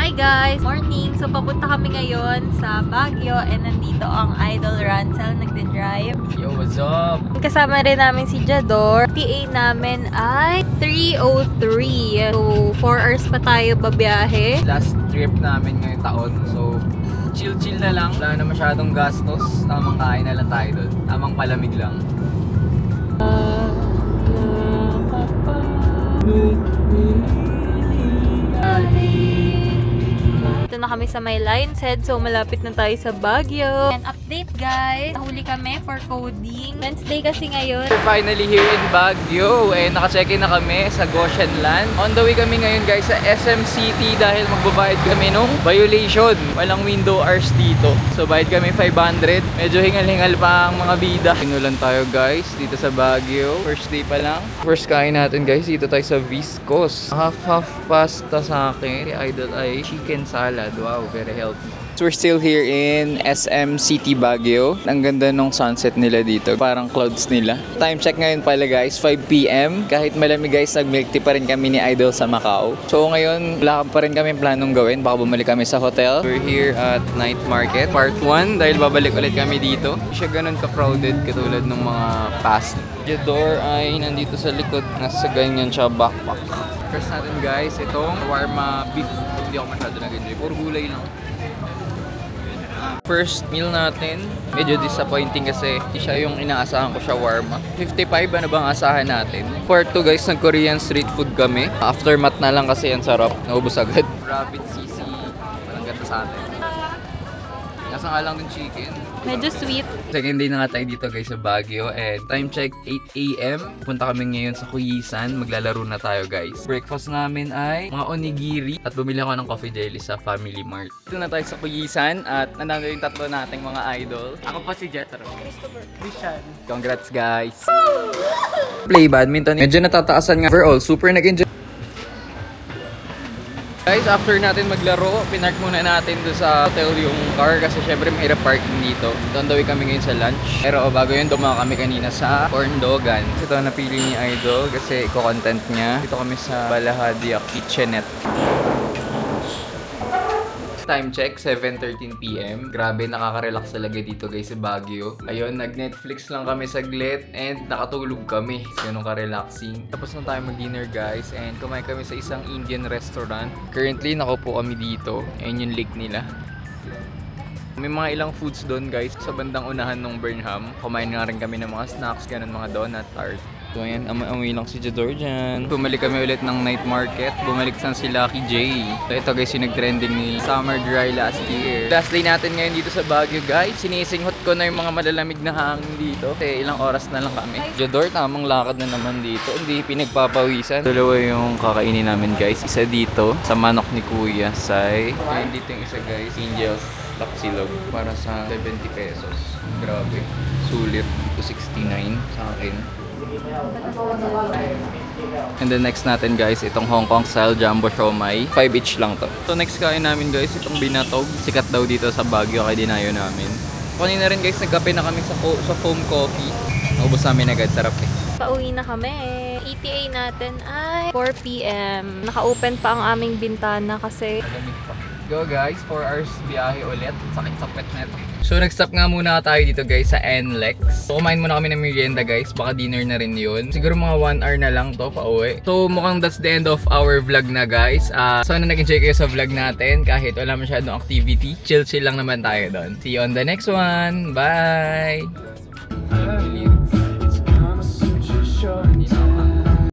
Hi guys! Morning! So papunta kami ngayon sa Baguio and nandito ang Idol Rancel nagde-drive. Yo, what's up? Kasama rin namin si Jador. TA namin ay 3:03. So 4 hours pa tayo babiyahe. Last trip namin ngayong taon. So chill-chill na lang. Wala na masyadong gastos. Tamang kain na lang tayo doon. Tamang palamig lang. Ito na kami sa may Lion's Head, so malapit na tayo sa Baguio. And update guys, nahuli kami for coding. Wednesday kasi ngayon. We're finally here in Baguio. Naka-check-in na kami sa Goshen Land. On the way kami ngayon guys sa SM City dahil magbabayad kami nung violation. Walang window hours dito. So bayad kami 500. Medyo hingal-hingal pa ang mga bida. Pinulan tayo guys dito sa Baguio. First day pa lang. First kain natin guys dito tayo sa Viscos. Half pasta sa akin. Idol ay chicken salad. Wow, very healthy. So we're still here in SM City Baguio. Ang ganda ng sunset nila dito. Parang clouds nila. Time check ngayon pala guys, 5 PM. Kahit malamig guys, nag-milk tea pa rin kami ni Idol sa Macau. So ngayon, wala pa rin kami planong gawin. Baka bumalik kami sa hotel. We're here at Night Market, Part 1. Dahil babalik ulit kami dito. Hindi siya ganun ka-crowded katulad ng mga past. Jador ay nandito sa likod. Nasa ganyan siya backpack. First natin guys, itong shawarma beef. Hindi ako masyado nag-enjoy. Puro gulay lang. First meal natin, medyo disappointing kasi hindi siya yung inaasahan ko shawarma. 55 ano bang asahan natin? Part 2 guys, nag-Korean street food kami. Aftermath na lang kasi ang sarap. Naubos agad. Rabbit sisi. Walang gata sa atin. Nasa nga lang din chicken. Medyo sweet. Second day na nga tayo dito guys sa Baguio and time check 8 AM. Punta kami ngayon sa Kuyisan. Maglalaro na tayo guys. Breakfast namin ay mga onigiri at bumili ako ng coffee jelly sa Family Mart. Dito na tayo sa Kuyisan at nandito yung tatlo nating mga idol. Ako pa si Jetro. Christian. Congrats guys. Play badminton. Medyo natataasan nga. Overall, super nag-enjoy. Guys, after natin maglaro, pinark muna natin doon sa hotel yung car kasi syempre mahirap parking dito. On the way kami ngayon sa lunch. Pero bago yun, dumaan kami kanina sa Corn Dogan. Ito napili ni Idol kasi iko-content niya. Dito kami sa Balahadia Kitchenette. Time check, 7:13 PM. Grabe, nakaka-relax talaga dito guys sa Baguio. Ayun, nag-Netflix lang kami saglit and nakatulog kami. Ganun ka-relaxing. Tapos na tayo mag-dinner guys and kumain kami sa isang Indian restaurant. Currently, nakaupo kami dito. Ayun yung lake nila. May mga ilang foods doon guys sa bandang unahan ng Burnham. Kumain nga rin kami ng mga snacks, ganun mga donut, tart. So ayan, amoy lang si Jador dyan. Bumalik kami ulit ng night market. Bumalik saan si Lucky J. So ito guys yung nag-trending ni Summer Dry last year. Last day natin ngayon dito sa Baguio guys. Sinisinghot ko na yung mga malalamig na hangin dito. Kasi ilang oras na lang kami. Jador, tamang lakad na naman dito. Hindi pinagpapawisan. Dalawa yung kakainin namin guys. Isa dito sa manok ni Kuya Sai. Ayun dito yung isa guys. Angel's Tapsilog. Para sa 70 pesos. Grabe. Sulit. 269 sa akin. And then next natin guys, itong Hong Kong style jumbo siomai. 5 each lang to. So next kain namin guys, itong binatog. Sikat daw dito sa Baguio kaya dinayo namin. Kanina rin guys, nagkape na kami sa foam coffee. Naubos namin agad, sarap eh. Pauwi na kami. ETA natin ay 4 PM. Naka-open pa ang aming bintana kasi Go guys, 4 hours biyahe ulit. Sakit-sakit na ito. So nag-stop nga muna tayo dito guys sa NLEX. So kumain muna kami ng merienda guys. Baka dinner na rin yun. Siguro mga 1 hour na lang to pauwi. So mukhang that's the end of our vlog na guys. Sana nag-enjoy kayo sa vlog natin. Kahit wala masyadong activity. Chill-chill lang naman tayo doon. See you on the next one. Bye!